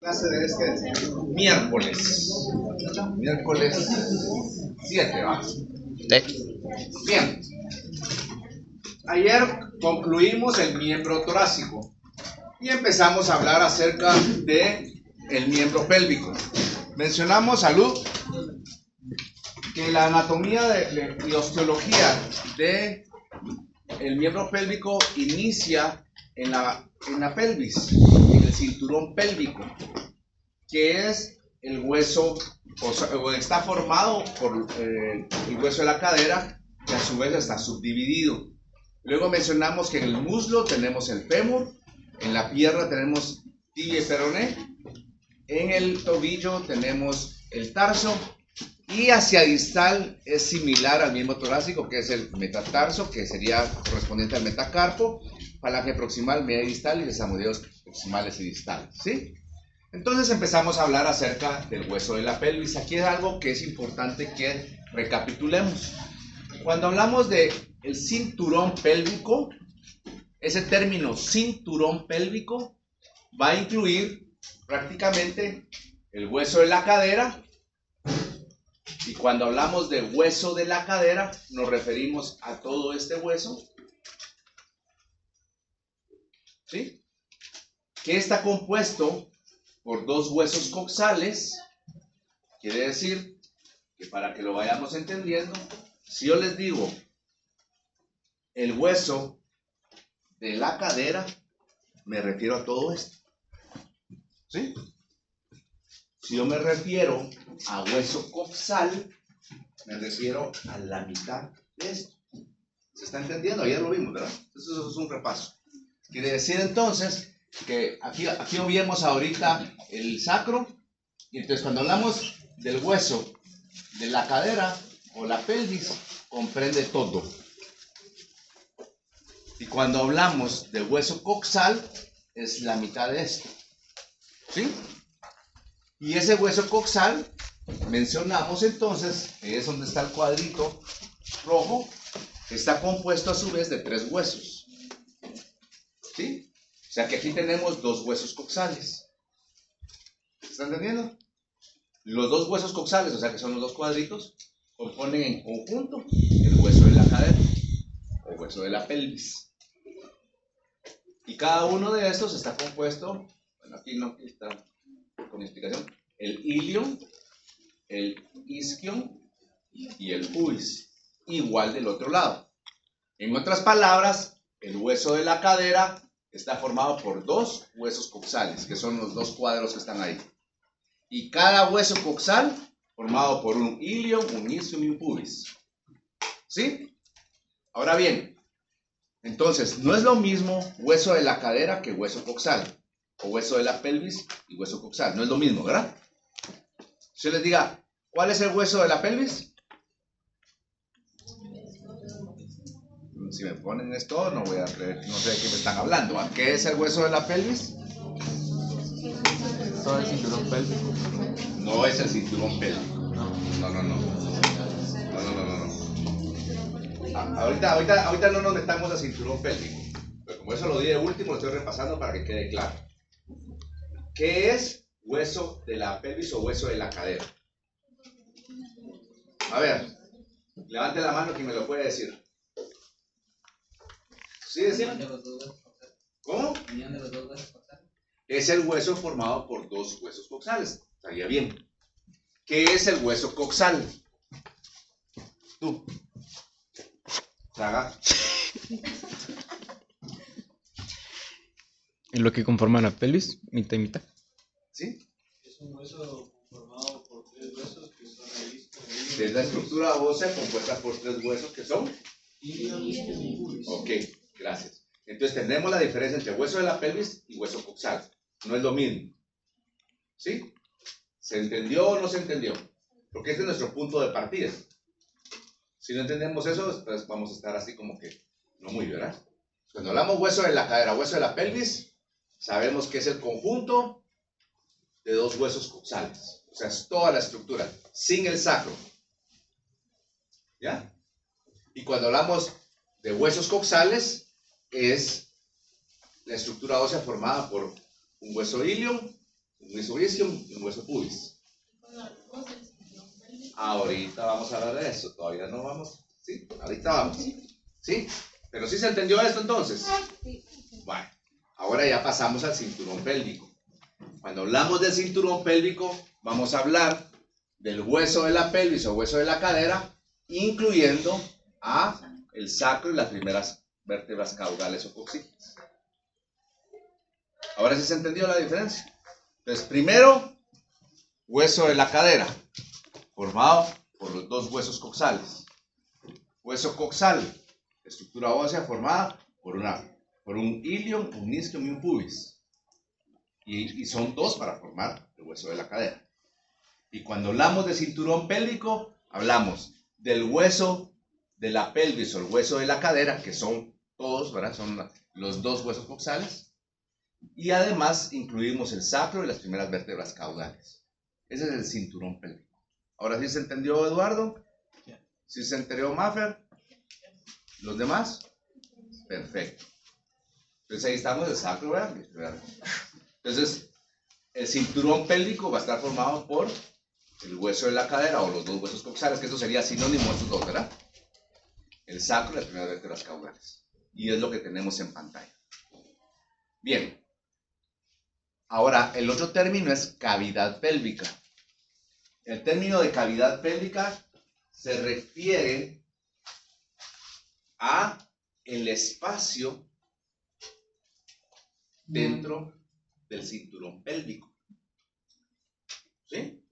Clase de este miércoles. Miércoles 7, ¿va? Sí. Bien. Ayer concluimos el miembro torácico y empezamos a hablar acerca de el miembro pélvico. Mencionamos, salud, que la anatomía y osteología de el miembro pélvico inicia en la pelvis, en el cinturón pélvico, que es el hueso, o está formado por el hueso de la cadera, que a su vez está subdividido. Luego mencionamos que en el muslo tenemos el fémur, en la pierna tenemos tibia y peroné, en el tobillo tenemos el tarso, y hacia distal es similar al miembro torácico, que es el metatarso, que sería correspondiente al metacarpo, falange proximal, media y distal, y desamudeos proximales y distales, ¿sí? Entonces empezamos a hablar acerca del hueso de la pelvis. Aquí es algo que es importante que recapitulemos. Cuando hablamos de el cinturón pélvico, ese término cinturón pélvico va a incluir prácticamente el hueso de la cadera. Y cuando hablamos de hueso de la cadera, nos referimos a todo este hueso, ¿sí? Que está compuesto por dos huesos coxales. Quiere decir que para que lo vayamos entendiendo, si yo les digo el hueso de la cadera, me refiero a todo esto, ¿sí? Si yo me refiero a hueso coxal, me refiero a la mitad de esto. ¿Se está entendiendo? Ayer lo vimos, ¿verdad? Eso es un repaso. Quiere decir entonces que aquí vemos ahorita el sacro, y entonces cuando hablamos del hueso de la cadera o la pelvis, comprende todo. Y cuando hablamos de hueso coxal, es la mitad de esto, ¿sí? Y ese hueso coxal, mencionamos entonces, que es donde está el cuadrito rojo, está compuesto a su vez de tres huesos, ¿sí? O sea que aquí tenemos dos huesos coxales. ¿Están entendiendo? Los dos huesos coxales, o sea que son los dos cuadritos, componen en conjunto el hueso de la cadera o hueso de la pelvis. Y cada uno de estos está compuesto, bueno, aquí no, aquí está con explicación, el ilion, el isquion y el pubis, igual del otro lado. En otras palabras, el hueso de la cadera está formado por dos huesos coxales, que son los dos cuadros que están ahí. Y cada hueso coxal formado por un ilion, un isquion y un pubis. ¿Sí? Ahora bien, entonces, no es lo mismo hueso de la cadera que hueso coxal, o hueso de la pelvis y hueso coxal. No es lo mismo, ¿verdad? Si yo les diga, ¿cuál es el hueso de la pelvis? Si me ponen esto, no voy a creer, no sé de qué me están hablando. ¿A qué es el hueso de la pelvis? Todo el cinturón pélvico. No es el cinturón pélvico. No. Ahorita no nos metamos al cinturón pélvico. Pero como eso lo di de último, lo estoy repasando para que quede claro. ¿Qué es hueso de la pelvis o hueso de la cadera? A ver, levante la mano quien me lo puede decir. ¿Sí decían? ¿Cómo? Es el hueso formado por dos huesos coxales. Estaría bien. ¿Qué es el hueso coxal? Tú. Traga. Es lo que conforma la pelvis, mitad y mitad. ¿Sí? Es un hueso conformado por tres huesos que son el isquion. Es la estructura ósea compuesta por tres huesos que son. Isquion y pubis. Ok, gracias. Entonces tenemos la diferencia entre hueso de la pelvis y hueso coxal. No es lo mismo. ¿Sí? ¿Se entendió o no se entendió? Porque este es nuestro punto de partida. Si no entendemos eso, pues vamos a estar así como que no muy, ¿verdad? Cuando hablamos hueso de la cadera, hueso de la pelvis, sabemos que es el conjunto de dos huesos coxales. O sea, es toda la estructura, sin el sacro. ¿Ya? Y cuando hablamos de huesos coxales, es la estructura ósea formada por un hueso ilion, Un hueso isquium y un hueso pubis. Ahorita vamos a hablar de eso, todavía no vamos. Sí, ahorita vamos. ¿Sí? Pero sí se entendió esto entonces. Bueno, ahora ya pasamos al cinturón pélvico. Cuando hablamos del cinturón pélvico, vamos a hablar del hueso de la pelvis o hueso de la cadera, incluyendo a el sacro y las primeras vértebras caudales o coccygeales. Ahora sí se entendió la diferencia. Entonces, primero, hueso de la cadera, formado por los dos huesos coxales. Hueso coxal, estructura ósea formada por un ilium, un isquium y un pubis. Y son dos para formar el hueso de la cadera. Y cuando hablamos de cinturón pélvico, hablamos del hueso de la pelvis o el hueso de la cadera, que son todos, ¿verdad? Son los dos huesos coxales. Y además incluimos el sacro y las primeras vértebras caudales. Ese es el cinturón pélvico. ¿Ahora sí se entendió, Eduardo? ¿Sí se entendió, Maffer? ¿Los demás? Perfecto. Entonces ahí estamos el sacro, ¿verdad? Entonces, el cinturón pélvico va a estar formado por el hueso de la cadera o los dos huesos coxales, que eso sería sinónimo de estos dos, ¿verdad? El sacro y las primeras vértebras caudales. Y es lo que tenemos en pantalla. Bien. Ahora, el otro término es cavidad pélvica. El término de cavidad pélvica se refiere a el espacio dentro del cinturón pélvico. ¿Sí?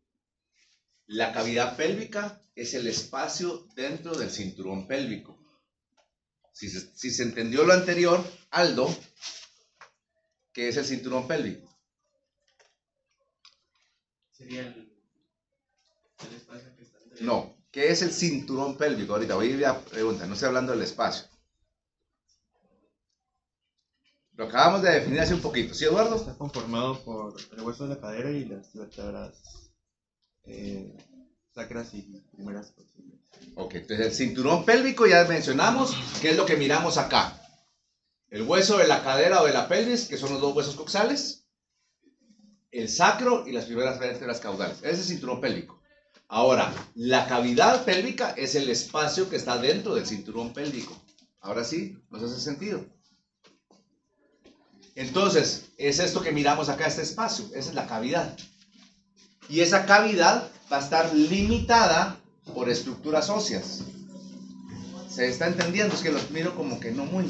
La cavidad pélvica es el espacio dentro del cinturón pélvico. Si se entendió lo anterior, Aldo, ¿qué es el cinturón pélvico? Sería el espacio que está entre... No, ¿qué es el cinturón pélvico? Ahorita voy a preguntar, no estoy hablando del espacio. Lo acabamos de definir hace un poquito, ¿sí, Eduardo? Está conformado por el hueso de la cadera y las vértebras sacras y primeras coccygeales. Ok, entonces el cinturón pélvico ya mencionamos, que es lo que miramos acá. El hueso de la cadera o de la pelvis, que son los dos huesos coxales. El sacro y las primeras vértebras caudales. Ese es el cinturón pélvico. Ahora, la cavidad pélvica es el espacio que está dentro del cinturón pélvico. Ahora sí, ¿nos hace sentido? Entonces, es esto que miramos acá, este espacio. Esa es la cavidad. Y esa cavidad va a estar limitada por estructuras óseas. ¿Se está entendiendo? Es que los miro como que no muy.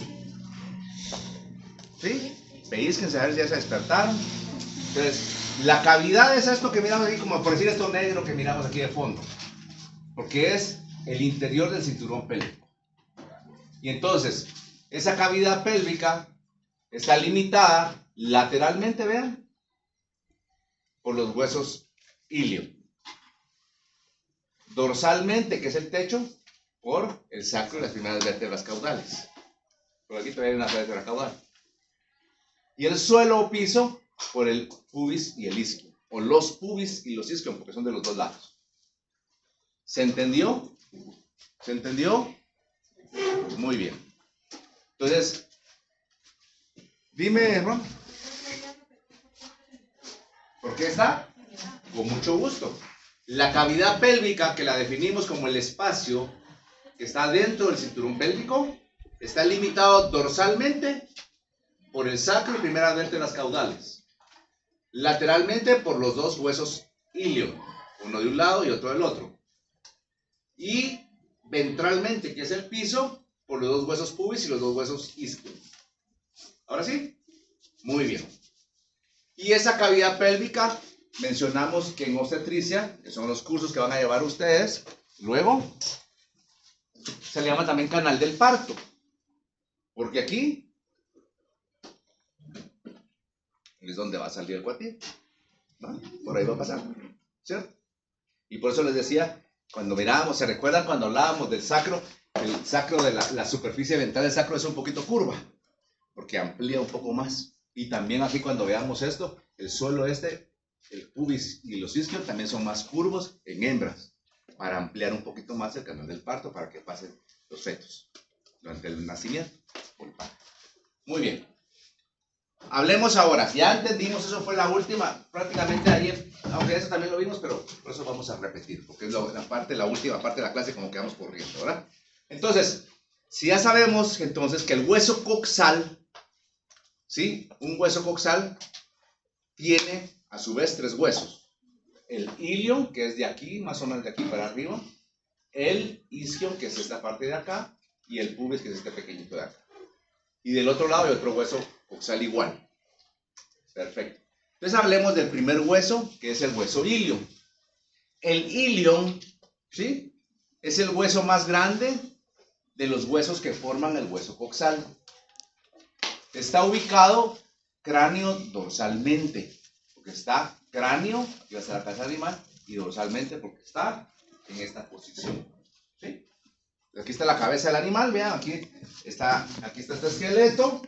¿Sí? Pellizquense a ver si ya se despertaron. Entonces, la cavidad es esto que miramos aquí, como por decir esto negro que miramos aquí de fondo. Porque es el interior del cinturón pélvico. Y entonces, esa cavidad pélvica está limitada lateralmente, vean, por los huesos ilium. Dorsalmente, que es el techo, por el sacro y las primeras vértebras caudales. Por aquí todavía hay una vértebra caudal. Y el suelo o piso por el pubis y el isquium. O los pubis y los isquium, porque son de los dos lados. ¿Se entendió? ¿Se entendió? Muy bien. Entonces, dime, Ron. ¿Por qué está? Con mucho gusto. La cavidad pélvica, que la definimos como el espacio que está dentro del cinturón pélvico, está limitado dorsalmente por el sacro y primeras vértebras caudales. Lateralmente por los dos huesos ilium, uno de un lado y otro del otro. Y ventralmente, que es el piso, por los dos huesos pubis y los dos huesos isquium. ¿Ahora sí? Muy bien. Y esa cavidad pélvica, mencionamos que en obstetricia, que son los cursos que van a llevar ustedes, luego se le llama también canal del parto. Porque aquí es donde va a salir el cuatito, ¿no? Por ahí va a pasar, ¿cierto? Y por eso les decía, cuando mirábamos, ¿se recuerdan cuando hablábamos del sacro? El sacro de la superficie ventral del sacro es un poquito curva, porque amplía un poco más. Y también aquí cuando veamos esto, el suelo el pubis y los isquios también son más curvos en hembras, para ampliar un poquito más el canal del parto, para que pasen los fetos durante el nacimiento o el parto. Muy bien. Hablemos ahora. Ya entendimos, eso fue la última, prácticamente ayer, aunque eso también lo vimos, pero por eso vamos a repetir, porque es la última parte de la clase como que vamos corriendo, ¿verdad? Entonces, si ya sabemos entonces que el hueso coxal, ¿sí? Un hueso coxal tiene a su vez 3 huesos. El ilion, que es de aquí, más o menos de aquí para arriba. El isquion, que es esta parte de acá. Y el pubis, que es este pequeñito de acá. Y del otro lado hay otro hueso coxal igual. Perfecto. Entonces hablemos del primer hueso, que es el hueso ilion. El ilion, ¿sí? Es el hueso más grande de los huesos que forman el hueso coxal. Está ubicado cráneo dorsalmente, porque está cráneo, aquí va a estar la cabeza animal, y dorsalmente porque está en esta posición. ¿Sí? Aquí está la cabeza del animal, vean, aquí está este esqueleto.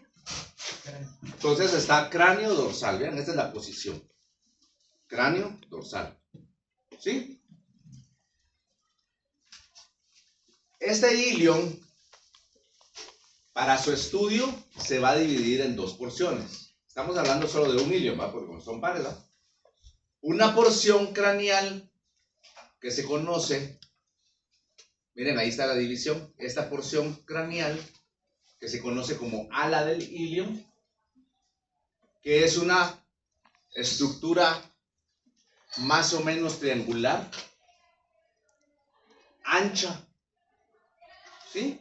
Entonces está cráneo dorsal, vean, esta es la posición. Cráneo dorsal. ¿Sí? Este ilion, para su estudio, se va a dividir en 2 porciones. Estamos hablando solo de un ilion, ¿va? Porque son pares, ¿va? Una porción craneal que se conoce, miren, ahí está la división, esta porción craneal que se conoce como ala del ilion, que es una estructura más o menos triangular, ancha, ¿sí?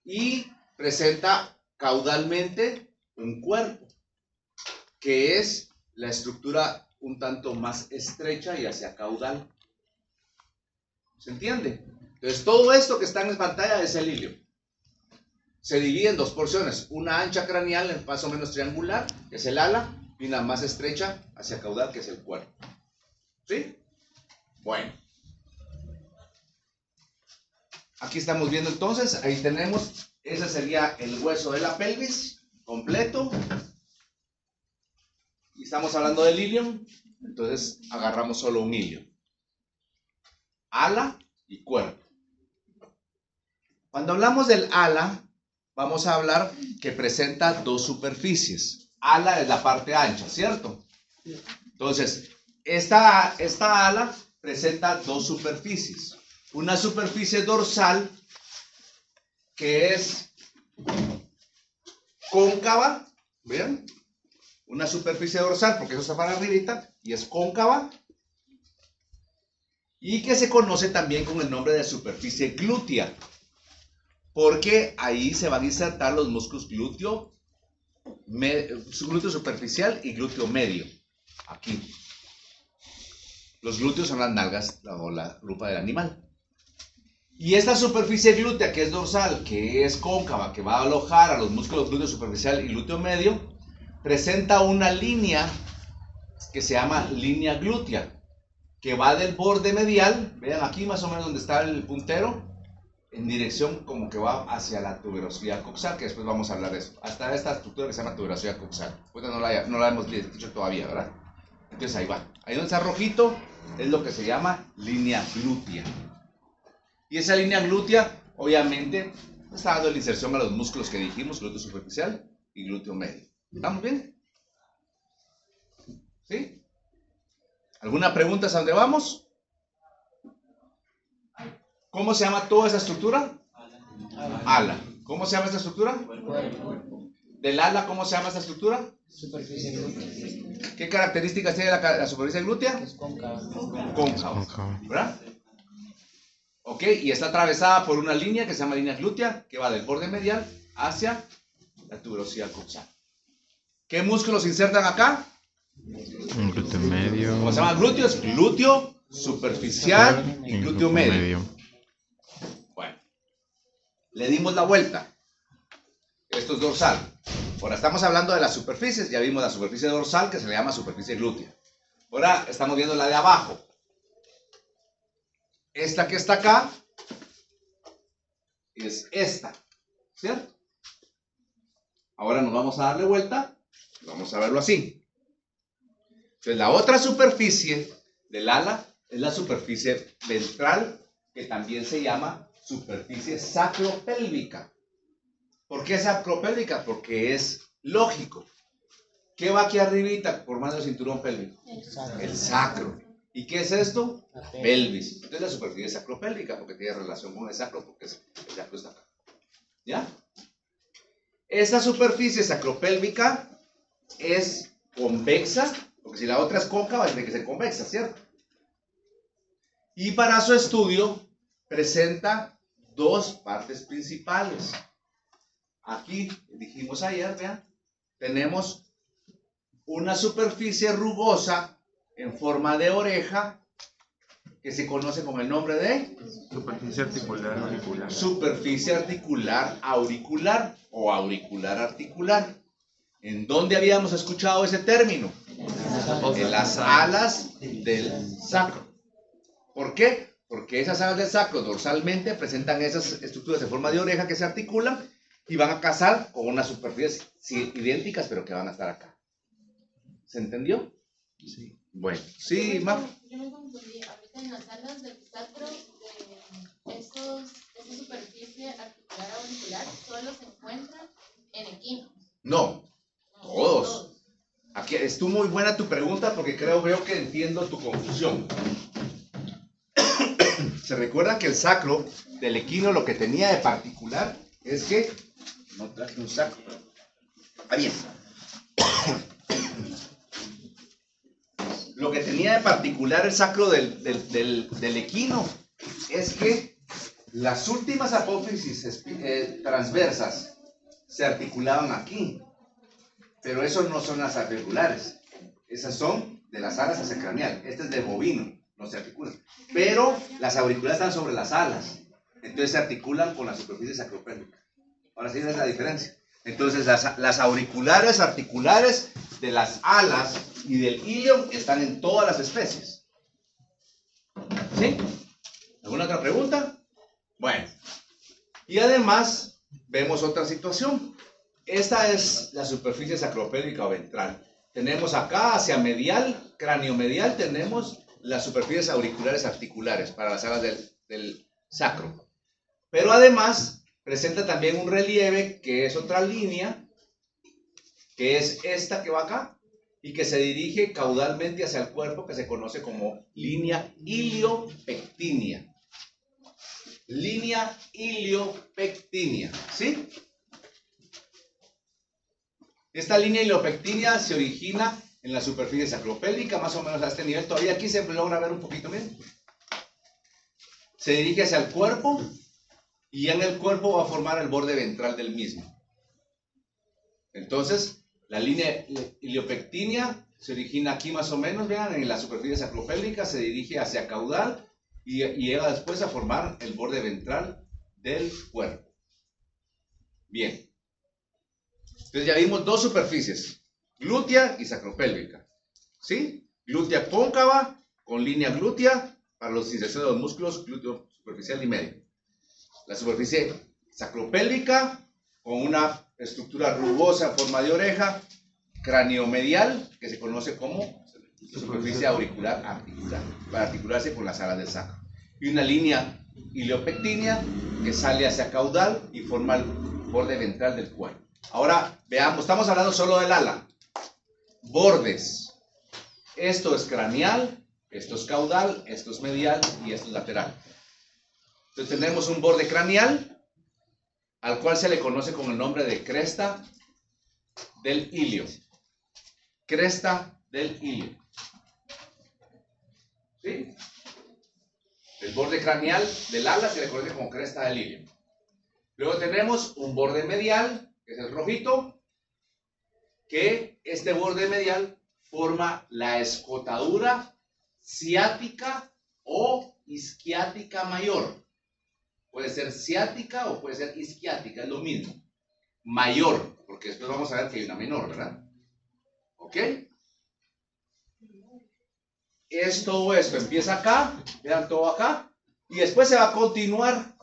Y presenta caudalmente un cuerpo, que es la estructura un tanto más estrecha y hacia caudal. ¿Se entiende? Entonces todo esto que está en pantalla es el ilion. Se divide en 2 porciones, una ancha craneal más o menos triangular, que es el ala, y una más estrecha hacia caudal, que es el cuerpo. ¿Sí? Bueno. Aquí estamos viendo entonces, ahí tenemos, ese sería el hueso de la pelvis, completo. Y estamos hablando del ilion, entonces agarramos solo un ilion. Ala y cuerpo. Cuando hablamos del ala, vamos a hablar que presenta 2 superficies. Ala es la parte ancha, ¿cierto? Entonces, esta ala presenta 2 superficies. Una superficie dorsal que es cóncava, ¿ven? Una superficie dorsal, porque eso está para arribita, y es cóncava, y que se conoce también con el nombre de superficie glútea, porque ahí se van a insertar los músculos glúteo superficial y glúteo medio, aquí. Los glúteos son las nalgas o la lupa del animal. Y esta superficie glútea, que es dorsal, que es cóncava, que va a alojar a los músculos glúteo superficial y glúteo medio, presenta una línea que se llama línea glútea, que va del borde medial, vean aquí más o menos donde está el puntero, en dirección como que va hacia la tuberosidad coxal, que después vamos a hablar de eso, hasta esta estructura que se llama tuberosidad coxal. Pues no la hemos dicho todavía, ¿verdad? Entonces ahí va. Ahí donde está rojito es lo que se llama línea glútea. Y esa línea glútea, obviamente, está dando la inserción a los músculos que dijimos, glúteo superficial y glúteo medio. ¿Estamos bien? ¿Sí? ¿Alguna pregunta hasta dónde vamos? ¿Cómo se llama toda esa estructura? Ala. ¿Cómo se llama esta estructura? Del ala, ¿cómo se llama esta estructura? Superficie glútea. ¿Qué características tiene la superficie glútea? Es cóncava. Cóncava, ¿verdad? Ok, y está atravesada por una línea que se llama línea glútea, que va del borde medial hacia la tuberosidad coxal. ¿Qué músculos se insertan acá? Un glúteo medio. ¿Cómo se llama? Glúteos, glúteo superficial y glúteo medio. Bueno, le dimos la vuelta. Esto es dorsal. Ahora estamos hablando de las superficies. Ya vimos la superficie dorsal, que se le llama superficie glútea. Ahora estamos viendo la de abajo. Esta que está acá es esta, ¿cierto? Ahora nos vamos a darle vuelta y vamos a verlo así. Entonces la otra superficie del ala es la superficie ventral, que también se llama superficie sacropélvica. ¿Por qué sacropélvica? Porque es Lógico. ¿Qué va aquí arribita formando el cinturón pélvico? El sacro. ¿Y qué es esto? Pelvis. Entonces la superficie sacropélvica, porque tiene relación con el sacro, porque el sacro está acá. ¿Ya? Esta superficie sacropélvica es convexa, porque si la otra es cóncava, tiene que ser convexa, ¿cierto? Y para su estudio presenta dos partes principales. Aquí, dijimos ayer, vean, tenemos una superficie rugosa en forma de oreja que se conoce con el nombre de Superficie articular auricular. superficie articular auricular o auricular articular. ¿En dónde habíamos escuchado ese término? En las alas del sacro. ¿Por qué? Porque esas alas del sacro dorsalmente presentan esas estructuras en forma de oreja que se articulan y van a casar con unas superficies idénticas, pero que van a estar acá. ¿Se entendió? Sí. Bueno, sí, Mar. Yo me confundí. Ahorita en las alas del sacro, esa superficie articular auricular solo se encuentra en equinos. No, todos. Aquí estuvo muy buena tu pregunta porque veo que entiendo tu confusión. Se recuerda que el sacro del equino lo que tenía de particular es que no traje un sacro. Ah, bien. Lo que tenía de particular el sacro del equino es que las últimas apófisis transversas se articulaban aquí, pero esos no son las auriculares, esas son de las alas hacia craneal. Este es de bovino, no se articulan, pero las auriculares están sobre las alas, entonces se articulan con la superficie sacropélvica. Ahora sí ves la diferencia. Entonces las auriculares articulares de las alas y del ilion están en todas las especies. ¿Sí? ¿Alguna otra pregunta? Bueno. Y además vemos otra situación. Esta es la superficie sacropélvica o ventral. Tenemos acá hacia medial, craniomedial, tenemos las superficies auriculares articulares para las alas del sacro. Pero además presenta también un relieve que es otra línea, que es esta que va acá y que se dirige caudalmente hacia el cuerpo, que se conoce como línea iliopectínea. Línea iliopectínea, ¿sí? Esta línea iliopectínea se origina en la superficie sacropélvica, más o menos a este nivel. Todavía aquí se logra ver un poquito bien. Se dirige hacia el cuerpo y en el cuerpo va a formar el borde ventral del mismo. Entonces, la línea iliopectínea se origina aquí más o menos, vean, en la superficie sacropélvica, se dirige hacia caudal y llega después a formar el borde ventral del cuerpo. Bien. Entonces ya vimos dos superficies, glútea y sacropélvica. ¿Sí? Glútea cóncava con línea glútea para la inserción de los músculos glúteo superficial y medio. La superficie sacropélvica con una estructura rugosa en forma de oreja, craniomedial, que se conoce como superficie auricular articular, para articularse con las alas del sacro. Y una línea iliopectínea que sale hacia caudal y forma el borde ventral del cuerpo. Ahora veamos, estamos hablando solo del ala. Bordes. Esto es craneal, esto es caudal, esto es medial y esto es lateral. Entonces tenemos un borde craneal al cual se le conoce con el nombre de cresta del ilio. Cresta del ilio. ¿Sí? El borde craneal del ala se le conoce como cresta del ilio. Luego tenemos un borde medial, que es el rojito, que este borde medial forma la escotadura ciática o isquiática mayor. Puede ser ciática o puede ser isquiática, es lo mismo. Mayor, porque después vamos a ver que hay una menor, ¿verdad? ¿Ok? Todo esto empieza acá, vean todo acá, y después se va a continuar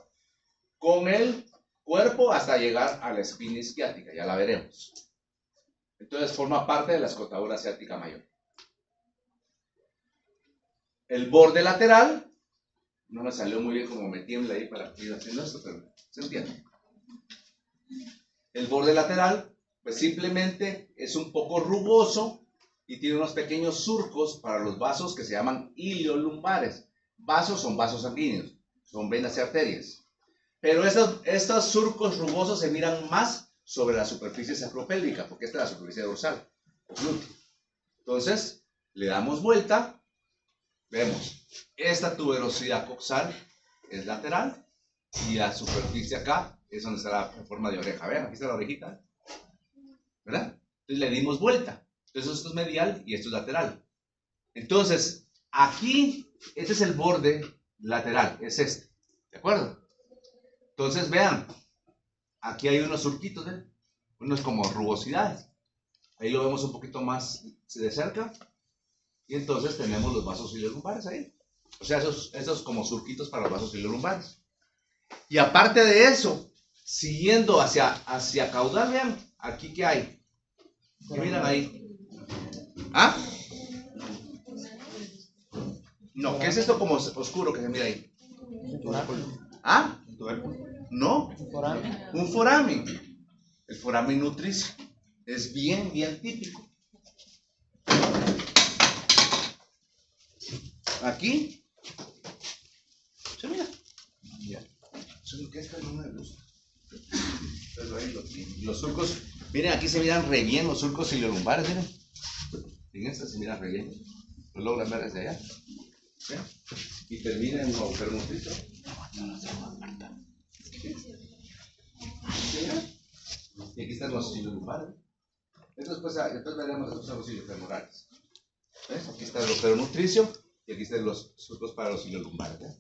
con el cuerpo hasta llegar a la espina isquiática, ya la veremos. Entonces forma parte de la escotadura ciática mayor. El borde lateral, no me salió muy bien como me tiembla ahí para ir haciendo esto, pero se entiende. El borde lateral Pues simplemente es un poco rugoso y tiene unos pequeños surcos para los vasos que se llaman iliolumbares. Vasos son vasos sanguíneos, son venas y arterias. Pero estos surcos rugosos se miran más sobre la superficie sacropélvica, porque esta es la superficie dorsal, o glúteo. Entonces, le damos vuelta, vemos, esta tuberosidad coxal es lateral y la superficie acá es donde está la forma de oreja. Vean, aquí está la orejita, ¿verdad? Entonces le dimos vuelta. Entonces esto es medial y esto es lateral. Entonces, aquí, este es el borde lateral, es este, ¿de acuerdo? Entonces, vean, aquí hay unos surquitos, ¿ven? Unos como rugosidades. Ahí lo vemos un poquito más de cerca. Y entonces tenemos los vasos iliolumbares ahí. O sea, esos como surquitos para los vasos iliolumbares. Y aparte de eso, siguiendo hacia caudal, vean, aquí ¿qué hay? ¿Qué miran ahí? ¿Ah? No, ¿qué es esto como oscuro que se mira ahí? ¿Ah? No, un foramen. El foramen nutricio. Es bien típico. Aquí. ¿Se mira? Ya. Eso es lo que es no me gusta. Pero ahí los surcos. Miren, aquí se miran re bien los surcos iliolumbares, miren. Fíjense, se miran re bien. Lo logran ver desde allá. ¿Sí? Y termina en un agujero nutricio. Y aquí están los iliolumbares. Después veremos estos son los iliofemorales. ¿Ves? Aquí está el agujero nutricio y aquí están los surcos para los iliolumbares. ¿Ves?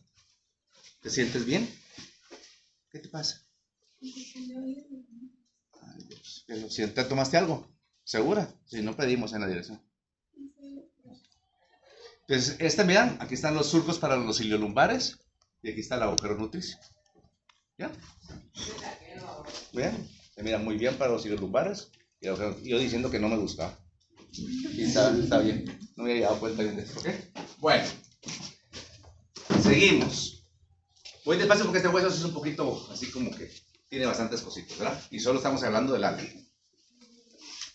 ¿Te sientes bien? ¿Qué te pasa? Ay, Dios. ¿Te lo sientes? ¿Tomaste algo? ¿Segura? Si no, pedimos en la dirección. Entonces, vean, aquí están los surcos para los iliolumbares y aquí está el agujero nutricio. ¿Ya? Vean, se mira muy bien para los iliolumbares. Y yo diciendo que no me gustaba. Y está bien. No me había dado cuenta bien de esto. ¿Ok? Bueno. Seguimos. Voy despacio porque este hueso es un poquito así como que tiene bastantes cositas, ¿verdad? Y solo estamos hablando del ala.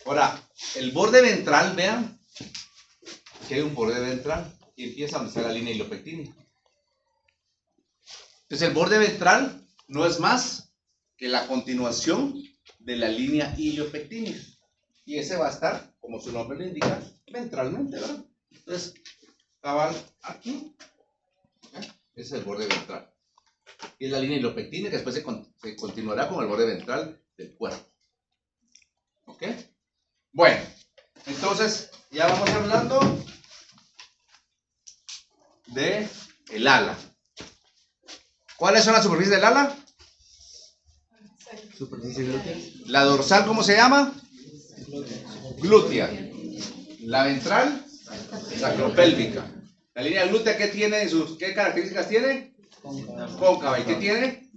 Ahora, el borde ventral, vean que hay un borde ventral y empieza donde está la línea ilopectínea. Entonces el borde ventral no es más que la continuación de la línea iliopectínea. Y ese va a estar, como su nombre lo indica, ventralmente, ¿verdad? Entonces, cabal aquí, ese es el borde ventral. Y es la línea iliopectínea que después se continuará con el borde ventral del cuerpo. ¿Ok? Bueno, entonces ya vamos hablando de el ala. ¿Cuáles son las superficies del ala? Superficie glútea. La dorsal, ¿cómo se llama? Glútea. La ventral, sacropélvica. La línea glútea, ¿qué características tiene? Cóncava. ¿Y qué tiene?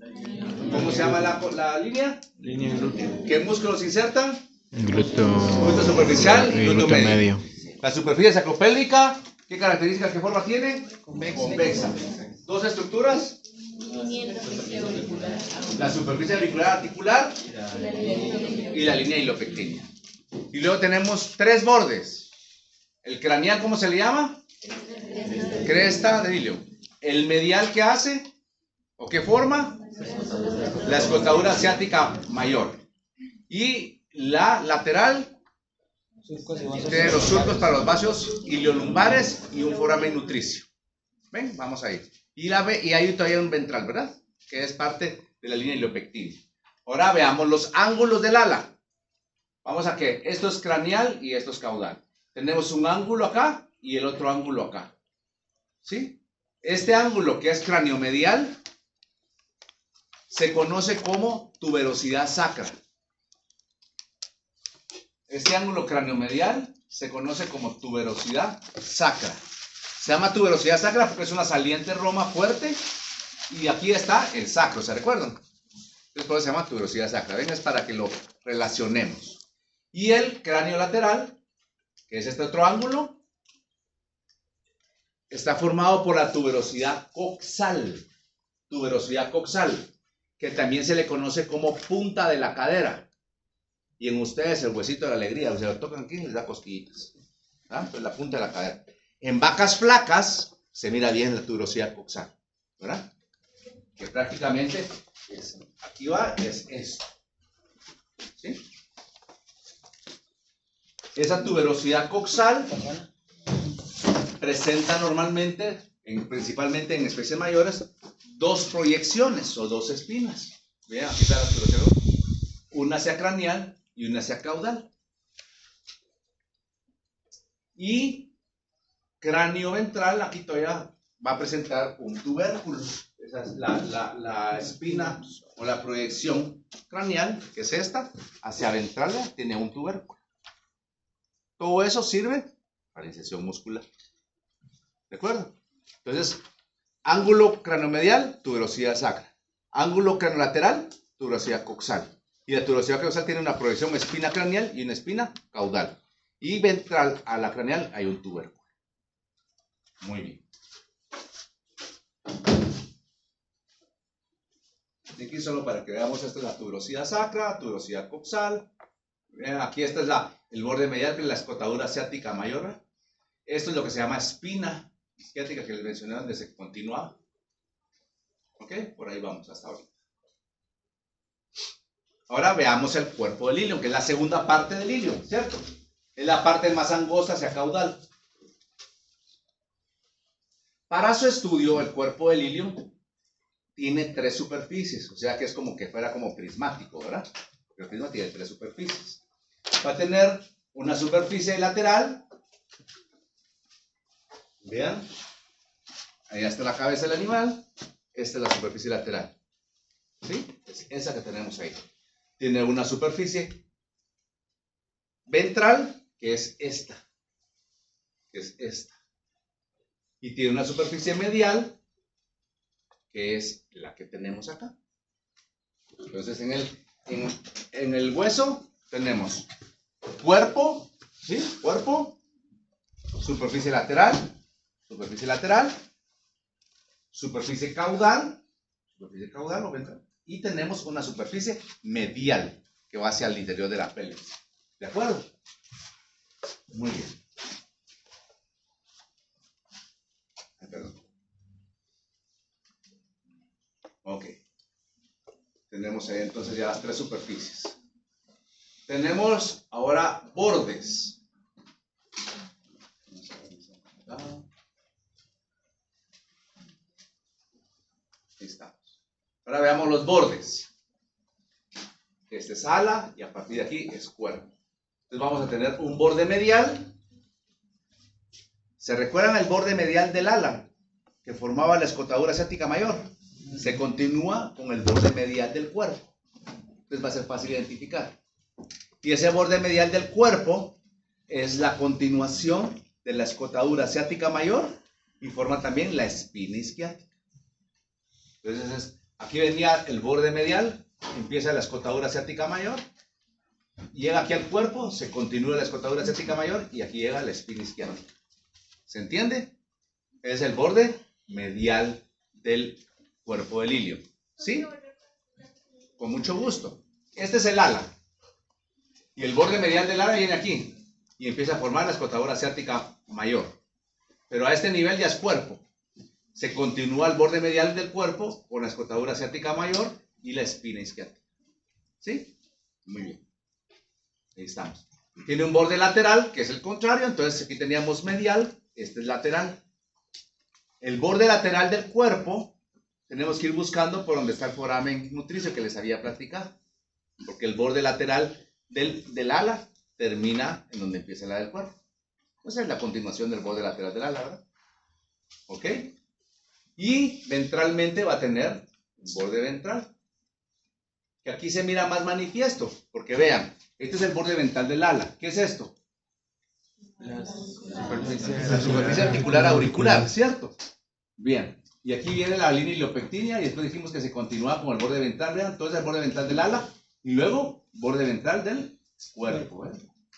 ¿Cómo se llama la línea? Línea glútea. ¿Qué músculos insertan? Glúteo Superficial y y glúteo glúteo medio. medio. La superficie sacropélvica, ¿qué características, qué forma tiene? Convexa. Dos estructuras. La superficie auricular articular y la línea ilopectínea. Y luego tenemos tres bordes. El craneal, ¿cómo se le llama? Cresta de hilo. El medial, ¿qué hace? ¿O qué forma? La escotadura asiática mayor. Y la lateral tiene los surcos para los vasos iliolumbares y un foramen nutricio. ¿Ven? Vamos ahí. Y hay todavía un ventral, ¿verdad? Que es parte de la línea iliopectínea. Ahora veamos los ángulos del ala. Vamos a que esto es craneal y esto es caudal. Tenemos un ángulo acá y el otro ángulo acá. ¿Sí? Este ángulo que es craniomedial se conoce como tuberosidad sacra. Este ángulo craniomedial se conoce como tuberosidad sacra. Se llama tuberosidad sacra porque es una saliente roma fuerte y aquí está el sacro, ¿se recuerdan? Entonces por eso se llama tuberosidad sacra. Ven, es para que lo relacionemos. Y el cráneo lateral, que es este otro ángulo, está formado por la tuberosidad coxal. Tuberosidad coxal, que también se le conoce como punta de la cadera. Y en ustedes el huesito de la alegría, o sea, lo tocan aquí y les da cosquillitas. ¿Ah? Entonces la punta de la cadera. En vacas flacas se mira bien la tuberosidad coxal, ¿verdad? Que prácticamente es, aquí va, es esto. ¿Sí? Esa tuberosidad coxal presenta normalmente, principalmente en especies mayores, dos proyecciones o dos espinas. Vean, aquí está la tuberosidad. Una hacia craneal y una hacia caudal. Y cráneo ventral, aquí todavía va a presentar un tubérculo. Esa es la espina o la proyección craneal, que es esta, hacia ventral, tiene un tubérculo. Todo eso sirve para inserción muscular. ¿De acuerdo? Entonces, ángulo craniomedial, tuberosidad sacra. Ángulo cranolateral, tuberosidad coxal. Y la tuberosidad coxal tiene una proyección espina craneal y una espina caudal. Y ventral a la craneal hay un tubérculo. Muy bien. Aquí solo para que veamos, esta es la tuberosidad sacra, tuberosidad coxal. Aquí esta es el borde medial, que es la escotadura ciática mayor. Esto es lo que se llama espina isquiática que les mencioné, donde se continúa. ¿Ok? Por ahí vamos hasta ahorita. Ahora veamos el cuerpo del ilion, que es la segunda parte del ilion, ¿cierto? Es la parte más angosta hacia caudal. Para su estudio, el cuerpo del ilion tiene tres superficies, o sea que es como que fuera como prismático, ¿verdad? Porque el prisma tiene tres superficies. Va a tener una superficie lateral. Vean. Ahí está la cabeza del animal. Esta es la superficie lateral. ¿Sí? Es esa que tenemos ahí. Tiene una superficie ventral, que es esta. Y tiene una superficie medial, que es la que tenemos acá. Entonces, en el hueso tenemos cuerpo, ¿sí? Cuerpo, superficie lateral, superficie caudal o ventral, y tenemos una superficie medial que va hacia el interior de la pelvis. ¿De acuerdo? Muy bien. Perdón. Ok. Tenemos ahí entonces ya las tres superficies. Tenemos ahora bordes. Ahí estamos. Ahora veamos los bordes. Este es ala y a partir de aquí es cuerpo. Entonces vamos a tener un borde medial. ¿Se recuerdan el borde medial del ala que formaba la escotadura ciática mayor? Se continúa con el borde medial del cuerpo. Entonces va a ser fácil identificar. Y ese borde medial del cuerpo es la continuación de la escotadura ciática mayor y forma también la espina isquiática. Entonces aquí venía el borde medial, empieza la escotadura ciática mayor, llega aquí al cuerpo, se continúa la escotadura ciática mayor y aquí llega la espina isquiática. ¿Se entiende? Es el borde medial del cuerpo del ilion. ¿Sí? Con mucho gusto. Este es el ala. Y el borde medial del ala viene aquí. Y empieza a formar la escotadura ciática mayor. Pero a este nivel ya es cuerpo. Se continúa el borde medial del cuerpo con la escotadura ciática mayor y la espina isquiática. ¿Sí? Muy bien. Ahí estamos. Tiene un borde lateral, que es el contrario. Entonces aquí teníamos medial. Este es lateral. El borde lateral del cuerpo tenemos que ir buscando por donde está el foramen nutricio que les había platicado. Porque el borde lateral del ala termina en donde empieza la del cuerpo. Esa es la continuación del borde lateral del ala, ¿verdad? ¿Ok? Y ventralmente va a tener un borde ventral. Que aquí se mira más manifiesto. Porque vean, este es el borde ventral del ala. ¿Qué es esto? La superficie articular auricular, ¿cierto? Bien. Y aquí viene la línea iliopectínea y después dijimos que se continúa con el borde ventral, ¿vean? Entonces el borde ventral del ala y luego borde ventral del cuerpo, ¿eh?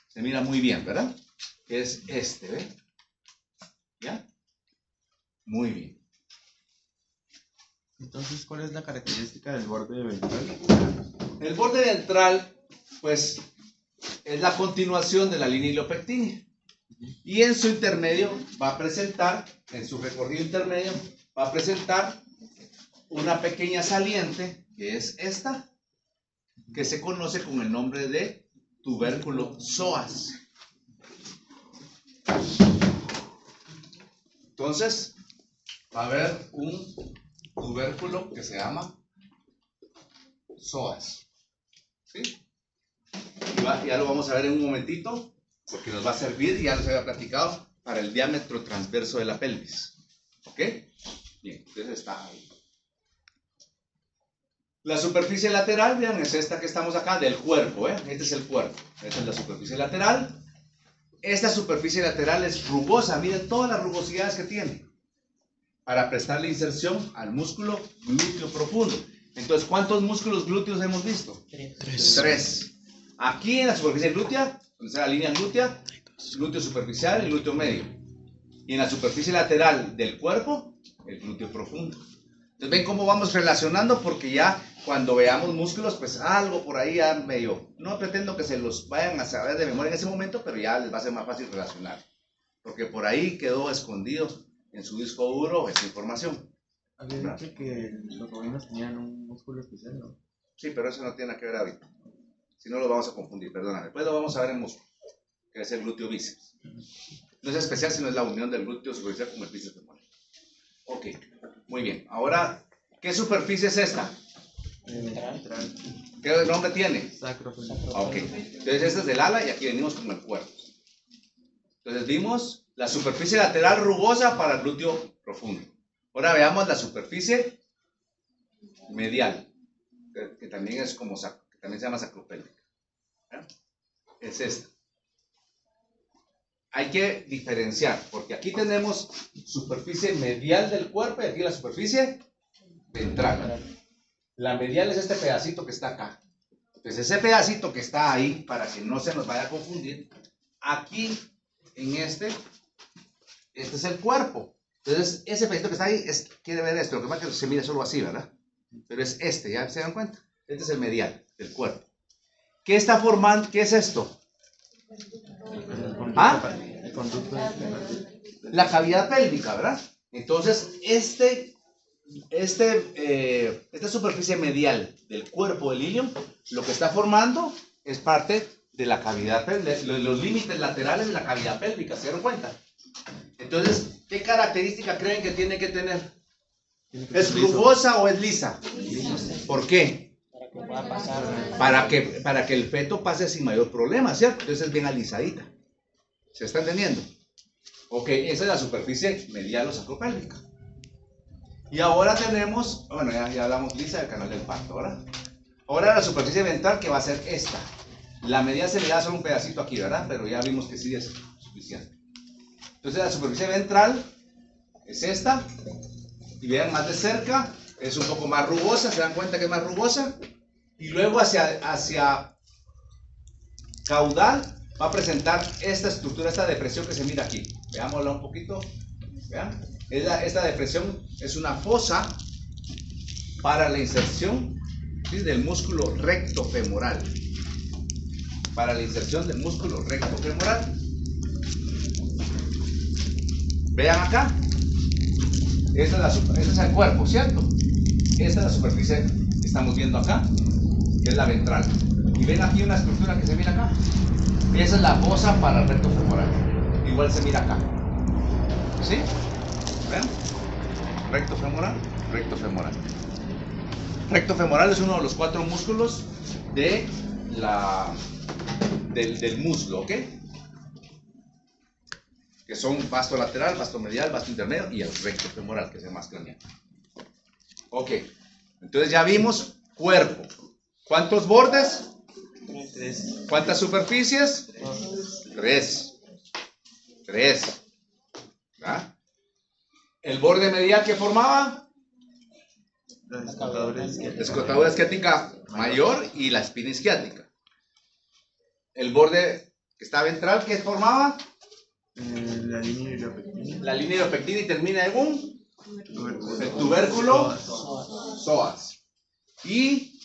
Se mira muy bien, ¿verdad? Es este, ¿ven? ¿Ya? Muy bien. Entonces, ¿cuál es la característica del borde ventral? El borde ventral, pues, es la continuación de la línea iliopectínea. Y en su intermedio va a presentar, en su recorrido intermedio, va a presentar una pequeña saliente, que es esta, que se conoce con el nombre de tubérculo psoas. Entonces, va a haber un tubérculo que se llama psoas. ¿Sí? Ya lo vamos a ver en un momentito, porque nos va a servir, ya los había platicado, para el diámetro transverso de la pelvis. ¿Ok? Bien, entonces está ahí. La superficie lateral, vean, es esta que estamos acá, del cuerpo, ¿eh? Este es el cuerpo, esta es la superficie lateral. Esta superficie lateral es rugosa, miren todas las rugosidades que tiene, para prestarle inserción al músculo glúteo profundo. Entonces, ¿cuántos músculos glúteos hemos visto? 3. Aquí en la superficie glútea, donde está la línea glútea, glúteo superficial y glúteo medio. Y en la superficie lateral del cuerpo, el glúteo profundo. Entonces, ven cómo vamos relacionando, porque ya cuando veamos músculos, pues algo por ahí ya medio. No pretendo que se los vayan a saber de memoria en ese momento, pero ya les va a ser más fácil relacionar. Porque por ahí quedó escondido en su disco duro esa información. Había dicho que los bovinos tenían un músculo especial, ¿no? Sí, pero eso no tiene nada que ver ahorita. Si no, lo vamos a confundir, perdóname. Después lo vamos a ver en músculo, que es el glúteo bíceps. No es especial, sino es la unión del glúteo superficial con el bíceps femoral. Ok, muy bien. Ahora, ¿qué superficie es esta? ¿Qué nombre tiene? Sacropelvic. Ok, entonces este es del ala y aquí venimos con el cuerpo. Entonces vimos la superficie lateral rugosa para el glúteo profundo. Ahora veamos la superficie medial, que también es como que también se llama sacropélvica. Es esta. Hay que diferenciar, porque aquí tenemos superficie medial del cuerpo y aquí la superficie ventral. La medial es este pedacito que está acá. Entonces ese pedacito que está ahí, para que no se nos vaya a confundir, aquí en este es el cuerpo. Entonces ese pedacito que está ahí quiere ver esto. Lo que pasa es que se mira solo así, ¿verdad? Pero es este, ¿ya se dan cuenta? Este es el medial del cuerpo. ¿Qué está formando? ¿Qué es esto? ¿Ah? El conducto La cavidad pélvica, ¿verdad? Entonces, esta superficie medial del cuerpo del ilium, lo que está formando es parte de la cavidad pélvica, los límites laterales de la cavidad pélvica, ¿se dieron cuenta? Entonces, ¿qué característica creen que tiene que tener? ¿Es rugosa o es lisa? ¿Por qué? Para que el feto pase sin mayor problema, ¿cierto? Entonces es bien alisadita. ¿Se está entendiendo? Ok, esa es la superficie medial o sacropélvica. Y ahora tenemos, bueno, ya hablamos lisa del canal del parto, ¿verdad? Ahora la superficie ventral, que va a ser esta. La medial se le da solo un pedacito aquí, ¿verdad? Pero ya vimos que sí es suficiente. Entonces la superficie ventral es esta. Y vean más de cerca, es un poco más rugosa, ¿se dan cuenta que es más rugosa? Y luego hacia caudal va a presentar esta estructura, esta depresión que se mira aquí. Veámosla un poquito. Vean. Esta depresión es una fosa para la inserción, ¿sí?, del músculo recto femoral. Para la inserción del músculo recto femoral. Vean acá. Este es el cuerpo, ¿cierto? Esta es la superficie que estamos viendo acá, que es la ventral. Y ven aquí una estructura que se mira acá. Esa es la fosa para el recto femoral. Igual se mira acá. ¿Sí? ¿Ven? Recto femoral, recto femoral. Recto femoral es uno de los 4 músculos del muslo, ¿ok? Que son vasto lateral, vasto medial, vasto intermedio y el recto femoral, que es el más craneal. Ok, entonces ya vimos cuerpo. ¿Cuántos bordes? 3. ¿Cuántas superficies? 3. 3. ¿Ah? ¿El borde medial que formaba? La escotadura isquiática. La escotadura isquiática mayor y la espina isquiática. ¿El borde que está ventral que formaba? La línea iliopectina. La línea iliopectina y termina en un tubérculo psoas. ¿Y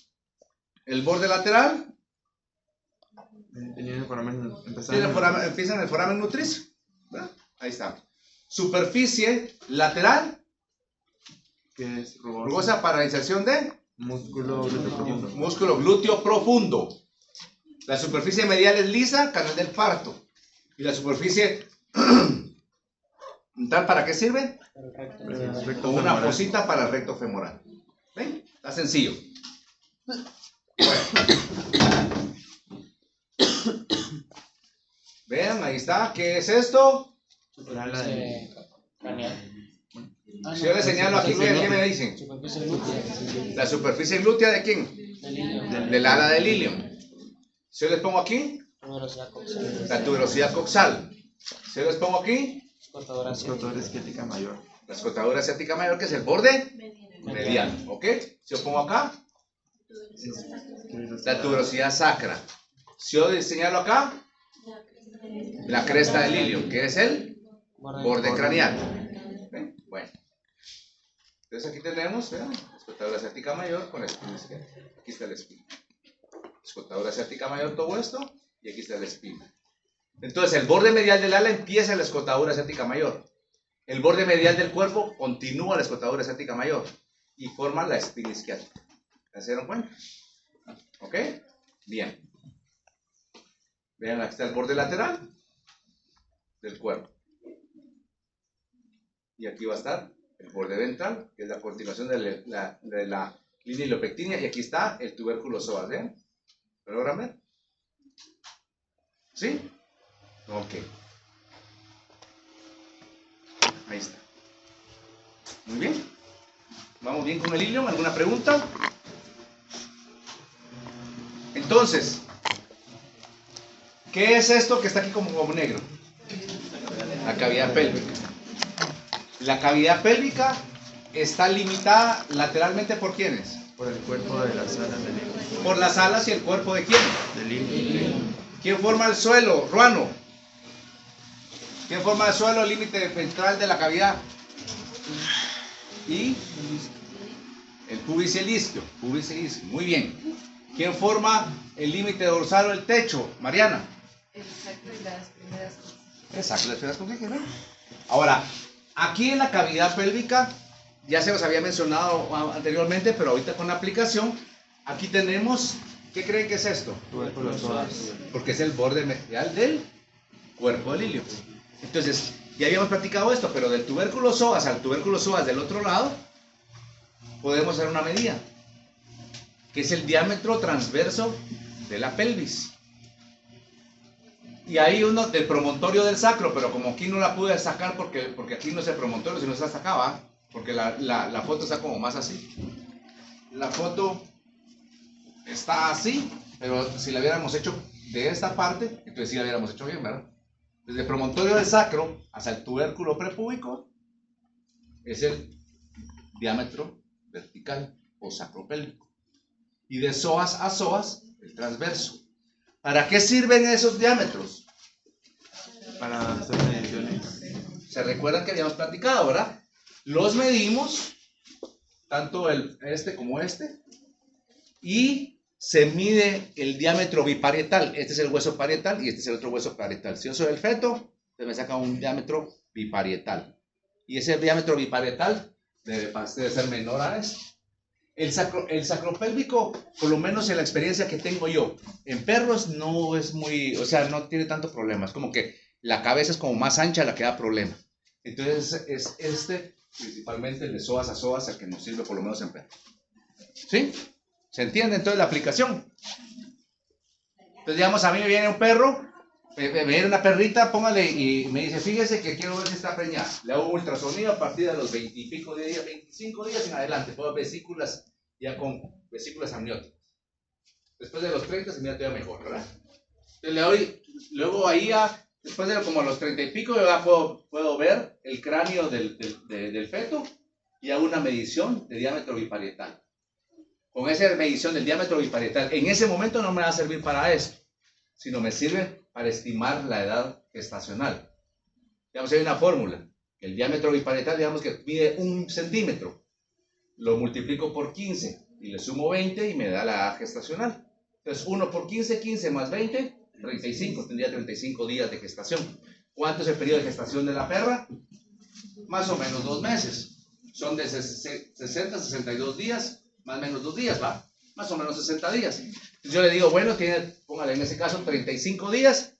el borde lateral? Tenía el foramen, Empieza en el foramen nutricio. ¿Verdad? Ahí está. Superficie lateral, que es rugosa para inserción de músculo glúteo profundo. músculo glúteo profundo. La superficie medial es lisa, canal del parto. Y la superficie tal, ¿para qué sirve? Como una fosita para el recto femoral. ¿Ven? Está sencillo. Bueno. Vean, ahí está. ¿Qué es esto? Si yo le señalo aquí, ¿qué me dicen? La superficie glútea ¿de quién? Del ala del ilion. Si yo les pongo aquí, la tuberosidad coxal. Si yo les pongo aquí, Escotadura asiática mayor. la escotadura asiática mayor, que es el borde medial. ¿Ok? Si yo pongo acá, la tuberosidad sacra. Si yo señalo acá, la cresta del ilion, que es el borde craneal. ¿Ven? Bueno. Entonces aquí tenemos, vean, escotadura asiática mayor con la espina izquierda. Aquí está la espina. Escotadura asiática mayor, todo esto, y aquí está la espina. Entonces, el borde medial del ala empieza en la escotadura asiática mayor. El borde medial del cuerpo continúa la escotadura asiática mayor y forma la espina izquierda. ¿Se dieron cuenta? ¿Ok? Bien. Vean, aquí está el borde lateral del cuerpo. Y aquí va a estar el borde ventral, que es la continuación de la línea ilopectina, y aquí está el tubérculo psoas. ¿Ven? ¿Lo logran ver? ¿Sí? Ok. Ahí está. Muy bien. ¿Vamos bien con el ilion? ¿Alguna pregunta? Entonces, ¿qué es esto que está aquí como negro? La cavidad pélvica. La cavidad pélvica está limitada lateralmente ¿por quiénes? Por el cuerpo de las alas del ilion. Por las alas y el cuerpo de quién. Del ilion. ¿Quién forma el suelo? Ruano. ¿Quién forma el suelo? El límite ventral de la cavidad. Y el pubis y el isquio. Pubis y isquio. Muy bien. ¿Quién forma el límite dorsal o el techo? Mariana. El sacro y las primeras cosas. Exacto, las primeras cosas, ¿no? Ahora, aquí en la cavidad pélvica, ya se los había mencionado anteriormente, pero ahorita con la aplicación, aquí tenemos, ¿qué creen que es esto? Tubérculo psoas. Porque es el borde medial del cuerpo del ilion. Entonces, ya habíamos practicado esto, pero del tubérculo psoas al tubérculo psoas del otro lado, podemos hacer una medida, que es el diámetro transverso de la pelvis. Y ahí uno del promontorio del sacro, pero como aquí no la pude sacar porque aquí no es el promontorio, sino está hasta acá, ¿va? Porque la foto está como más así. La foto está así, pero si la hubiéramos hecho de esta parte, entonces sí la hubiéramos hecho bien, ¿verdad? Desde el promontorio del sacro hasta el tubérculo prepúbico es el diámetro vertical o sacropélvico. Y de psoas a psoas, el transverso. ¿Para qué sirven esos diámetros? Para hacer mediciones. Se recuerdan que habíamos platicado, ¿verdad? Los medimos, tanto este como este, y se mide el diámetro biparietal. Este es el hueso parietal y este es el otro hueso parietal. Si yo soy el feto, se me saca un diámetro biparietal. Y ese diámetro biparietal debe ser menor a este. El sacropélvico, por lo menos en la experiencia que tengo yo, en perros no es muy, o sea, no tiene tanto problema. Es como que la cabeza es como más ancha, la que da problema. Entonces es principalmente el de psoas a psoas, el que nos sirve por lo menos en perros. ¿Sí? ¿Se entiende entonces la aplicación? Entonces, digamos, a mí me viene un perro, me viene una perrita, póngale y me dice, fíjese que quiero ver si está preñada. Le hago un ultrasonido a partir de los 20 y pico de días, 25 días en adelante. Puedo vesículas ya con vesículas amnióticas. Después de los 30 se mira todavía mejor, ¿verdad? Entonces le doy, luego ahí después de como los 30 y pico, ya puedo ver el cráneo del feto y hago una medición de diámetro biparietal. Con esa medición del diámetro biparietal, en ese momento no me va a servir para esto, sino me sirve para estimar la edad gestacional. Digamos, hay una fórmula. El diámetro biparietal, digamos que mide 1 centímetro. Lo multiplico por 15 y le sumo 20 y me da la edad gestacional. Entonces, 1 por 15, 15 más 20, 35, tendría 35 días de gestación. ¿Cuánto es el periodo de gestación de la perra? Más o menos 2 meses. Son de 60 a 62 días, más o menos 2 días, ¿va? Más o menos 60 días. Entonces yo le digo, bueno, póngale en ese caso 35 días,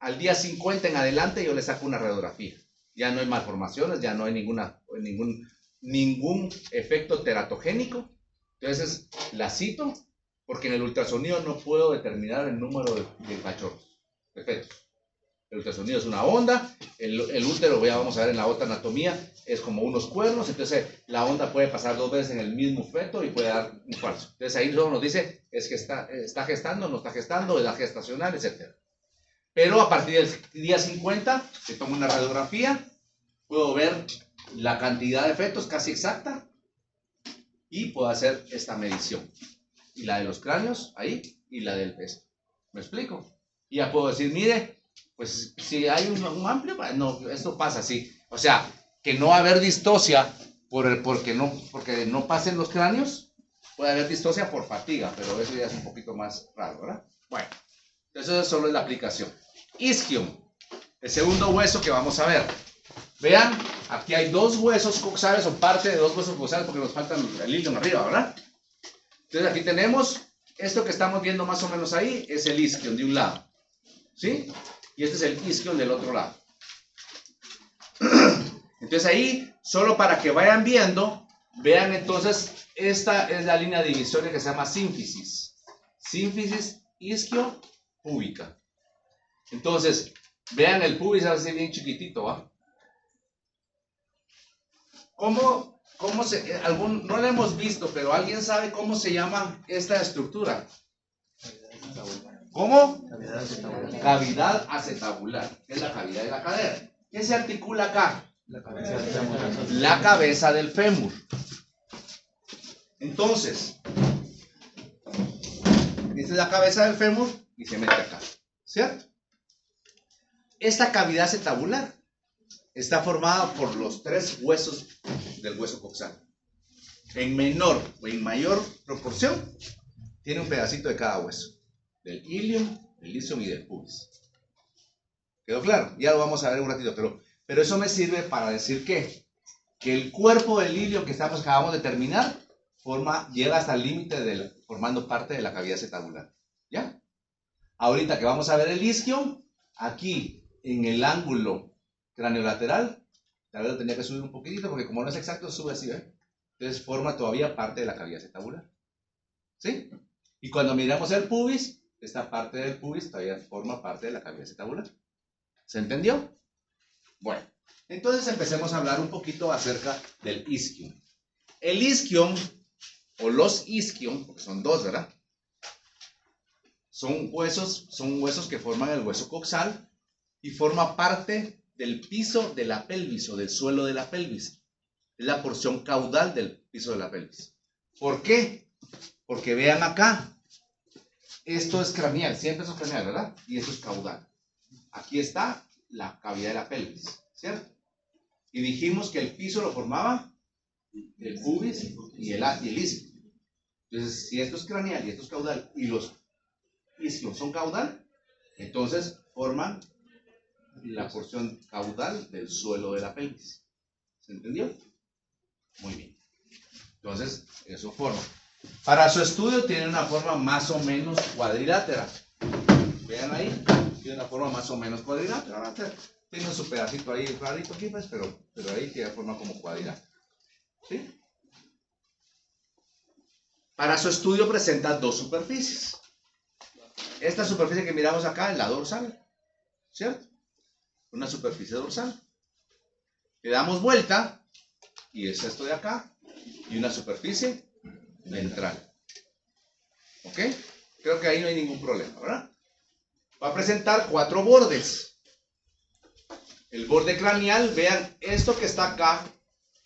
al día 50 en adelante yo le saco una radiografía. Ya no hay malformaciones, ya no hay ningún efecto teratogénico. Entonces la cito, porque en el ultrasonido no puedo determinar el número de cachorros, de fetos. El ultrasonido es una onda, el útero, ya vamos a ver en la otra anatomía, es como unos cuernos, entonces la onda puede pasar 2 veces en el mismo feto y puede dar un falso. Entonces ahí solo nos dice, es que está gestando, no está gestando, edad gestacional, etc. Pero a partir del día 50, se toma una radiografía, puedo ver la cantidad de fetos casi exacta y puedo hacer esta medición. Y la de los cráneos, ahí, y la del peso. ¿Me explico? Y ya puedo decir, mire, pues si hay un amplio, no, esto pasa así. O sea, que no va a haber distocia porque no pasen los cráneos, puede haber distocia por fatiga, pero eso ya es un poquito más raro, ¿verdad? Bueno, eso solo es la aplicación. Isquion, el segundo hueso que vamos a ver. Vean, aquí hay 2 huesos coxales, o parte de 2 huesos coxales porque nos faltan el ilion arriba, ¿verdad? Entonces aquí tenemos, esto que estamos viendo más o menos ahí, es el isquion de un lado, ¿sí? Y este es el isquion del otro lado. Entonces ahí, solo para que vayan viendo, vean entonces, esta es la línea divisoria que se llama sínfisis. Sínfisis isquio-púbica. Entonces, vean el pubis así bien chiquitito, ¿va? ¿Cómo no lo hemos visto, pero alguien sabe cómo se llama esta estructura? ¿Cómo? Cavidad acetabular. Es la cavidad de la cadera. ¿Qué se articula acá? La cabeza del fémur. Entonces, esta es la cabeza del fémur y se mete acá, ¿cierto? Esta cavidad acetabular está formada por los 3 huesos del hueso coxal. En menor o en mayor proporción, tiene un pedacito de cada hueso. Del ilium, del isquion y del pubis. ¿Quedó claro? Ya lo vamos a ver un ratito, pero eso me sirve para decir que el cuerpo del ilium que acabamos de terminar llega hasta el límite formando parte de la cavidad acetabular. ¿Ya? Ahorita que vamos a ver el isquion, aquí en el ángulo craniolateral, tal vez lo tenía que subir un poquitito porque como no es exacto, sube así, ¿eh? Entonces forma todavía parte de la cavidad acetabular. ¿Sí? Y cuando miramos el pubis, esta parte del pubis todavía forma parte de la cavidad acetabular. ¿Se entendió? Bueno, entonces empecemos a hablar un poquito acerca del isquion. El isquion, o los isquion, porque son 2, ¿verdad? Son huesos que forman el hueso coxal y forma parte del piso de la pelvis o del suelo de la pelvis. Es la porción caudal del piso de la pelvis. ¿Por qué? Porque vean acá, esto es craneal, siempre eso es craneal, ¿verdad? Y esto es caudal. Aquí está la cavidad de la pelvis, ¿cierto? Y dijimos que el piso lo formaba el pubis y el isquion. Entonces, si esto es craneal y esto es caudal y los isquion son caudal, entonces forman la porción caudal del suelo de la pelvis. ¿Se entendió? Muy bien. Entonces, eso forma. Para su estudio tiene una forma más o menos cuadrilátera. Vean ahí, tiene una forma más o menos cuadrilátera. Tiene su pedacito ahí rarito aquí, pues, pero ahí tiene forma como cuadrilátera. ¿Sí? Para su estudio presenta 2 superficies. Esta superficie que miramos acá es la dorsal, ¿cierto? Una superficie dorsal. Le damos vuelta y es esto de acá y una superficie ventral. ¿Ok? Creo que ahí no hay ningún problema, ¿verdad? Va a presentar 4 bordes. El borde craneal, vean, esto que está acá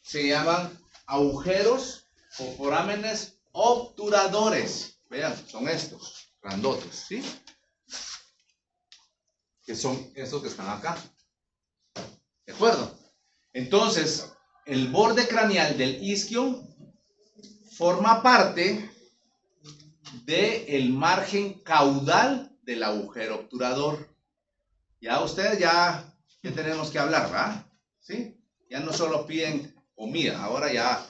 se llaman agujeros o forámenes obturadores. Vean, son estos, grandotes, ¿sí? Que son estos que están acá. ¿De acuerdo? Entonces, el borde craneal del isquion forma parte del margen caudal del agujero obturador. Ya ustedes ya tenemos que hablar, ¿verdad? ¿Sí? Ya no solo piden comida, ahora ya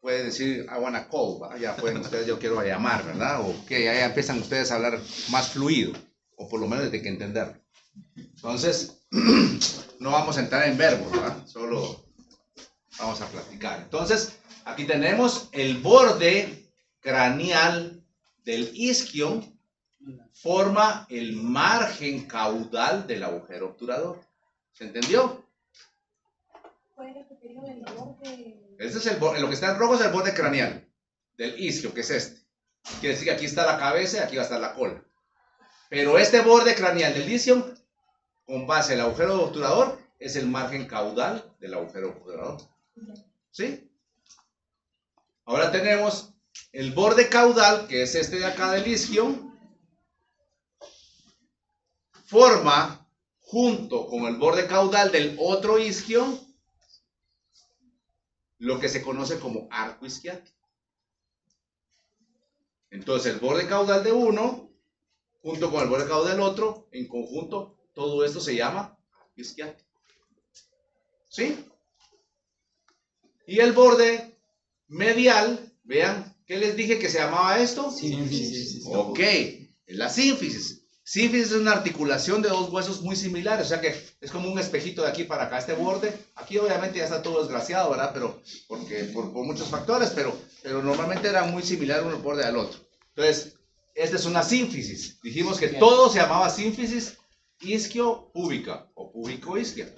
pueden decir I wanna call, ¿verdad? Ya pueden ustedes, yo quiero llamar, ¿verdad? O que ya empiezan ustedes a hablar más fluido, o por lo menos de que entender. Entonces, no vamos a entrar en verbos, ¿verdad? Solo vamos a platicar. Entonces, aquí tenemos el borde craneal del isquio, forma el margen caudal del agujero obturador. ¿Se entendió? ¿Puede repetirlo el borde? Este es el borde, lo que está en rojo es el borde craneal del isquio, que es este. Quiere decir que aquí está la cabeza y aquí va a estar la cola. Pero este borde craneal del isquio, con base al agujero obturador, es el margen caudal del agujero obturador. ¿Sí? Ahora tenemos el borde caudal, que es este de acá del isquio, forma, junto con el borde caudal del otro isquio, lo que se conoce como arco isquiático. Entonces el borde caudal de uno, junto con el borde caudal del otro, en conjunto, todo esto se llama arco isquiático. ¿Sí? Y el borde medial, vean, ¿qué les dije que se llamaba esto? Sínfisis. Ok, es la sínfisis. Sínfisis es una articulación de dos huesos muy similares, o sea que es como un espejito de aquí para acá, este borde. Aquí obviamente ya está todo desgraciado, ¿verdad? Pero porque por muchos factores, pero normalmente era muy similar uno borde al otro. Entonces, esta es una sínfisis. Dijimos que todo se llamaba sínfisis isquio-púbica o púbico-isquia.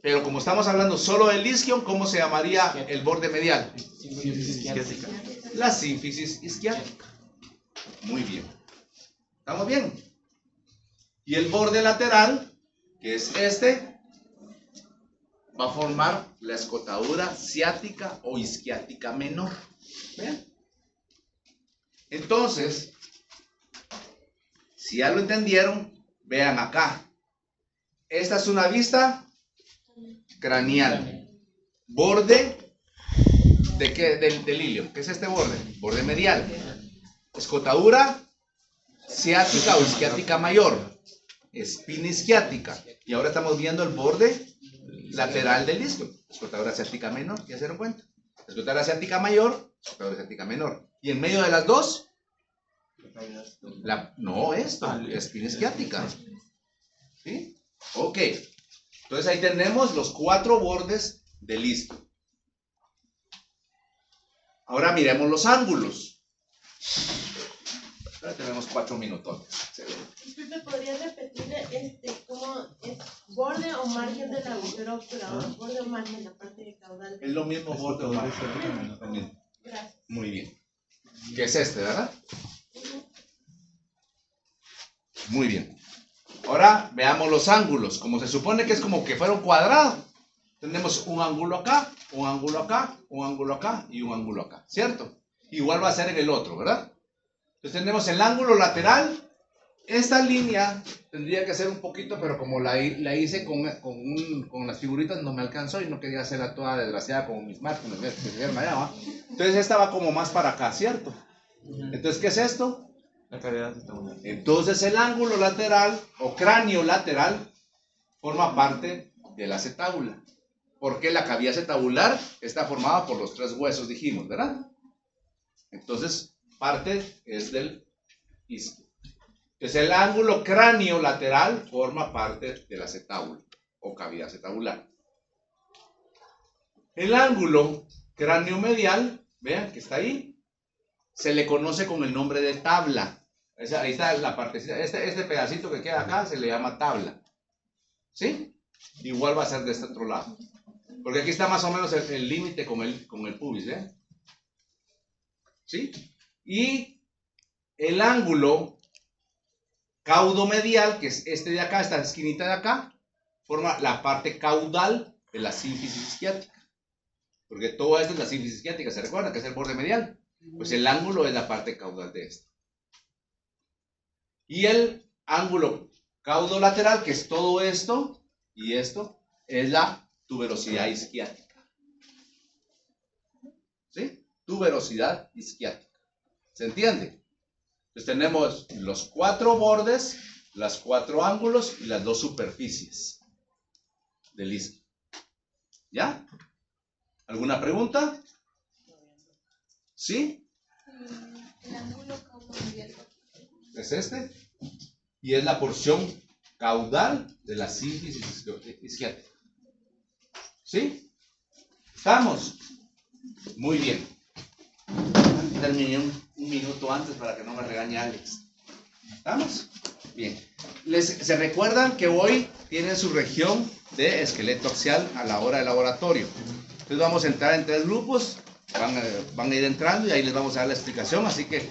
Pero como estamos hablando solo del isquio, ¿cómo se llamaría el borde medial? Sínfisis isquiática. La sínfisis isquiática. Muy bien. ¿Estamos bien? Y el borde lateral, que es este, va a formar la escotadura ciática o isquiática menor. ¿Ven? Entonces, si ya lo entendieron, vean acá. Esta es una vista craneal. Borde ¿de qué? Del ilio. ¿Qué es este borde? Borde medial. Escotadura ciática o isquiática mayor. Espina isquiática. Y ahora estamos viendo el borde lateral del isquio. Escotadura ciática menor, ¿ya se dieron cuenta? Escotadura ciática mayor, escotadura ciática menor. Y en medio de las dos, espina isquiática. ¿Sí? Ok. Entonces ahí tenemos los 4 bordes del isquio. Ahora miremos los ángulos. Ahora tenemos 4 minutos. Disculpe, ¿podría repetir cómo es borde o margen del agujero obturador? Borde o margen, la parte de caudal. Es lo mismo borde o margen. Lo mismo. Gracias. Muy bien. Que es este, ¿verdad? Muy bien. Ahora veamos los ángulos. Como se supone que es como que fuera un cuadrado. Tenemos un ángulo acá, un ángulo acá, un ángulo acá y un ángulo acá. ¿Cierto? Igual va a ser en el otro, ¿verdad? Entonces tenemos el ángulo lateral. Esta línea tendría que ser un poquito, pero como la hice con las figuritas no me alcanzó y no quería hacerla toda desgraciada como mis márgenes que se vieron allá, ¿va? Entonces esta va como más para acá, ¿cierto? Entonces, ¿qué es esto? La cavidad acetabular. Entonces el ángulo lateral o cráneo lateral forma parte de la acetábula. Porque la cavidad acetabular está formada por los 3 huesos, dijimos, ¿verdad? Entonces, parte es del isquio. Entonces el ángulo cráneo lateral forma parte de la acetábula o cavidad acetabular. El ángulo cráneo medial, vean que está ahí, se le conoce con el nombre de tabla. Ahí está la partecita, este pedacito que queda acá se le llama tabla. ¿Sí? Igual va a ser de este otro lado. Porque aquí está más o menos el límite con el pubis, ¿eh? ¿Sí? Y el ángulo caudomedial, que es este de acá, esta esquinita de acá, forma la parte caudal de la sínfisis isquiática. Porque todo esto es la sínfisis isquiática, ¿se recuerda? Que es el borde medial. Pues el ángulo es la parte caudal de esto. Y el ángulo caudolateral, que es todo esto y esto, es la tuberosidad isquiática. ¿Sí? Tuberosidad isquiática. ¿Se entiende? Entonces tenemos los 4 bordes, las 4 ángulos y las 2 superficies del isquio. ¿Ya? ¿Alguna pregunta? ¿Sí? El ángulo caudal Es este. Y es la porción caudal de la sínfisis isquiática. ¿Sí? ¿Estamos? Muy bien. Terminé un minuto antes para que no me regañe Alex. ¿Estamos? Bien. ¿Se recuerdan que hoy tienen su región de esqueleto axial a la hora del laboratorio? Entonces vamos a entrar en 3 grupos. Van a ir entrando y ahí les vamos a dar la explicación. Así que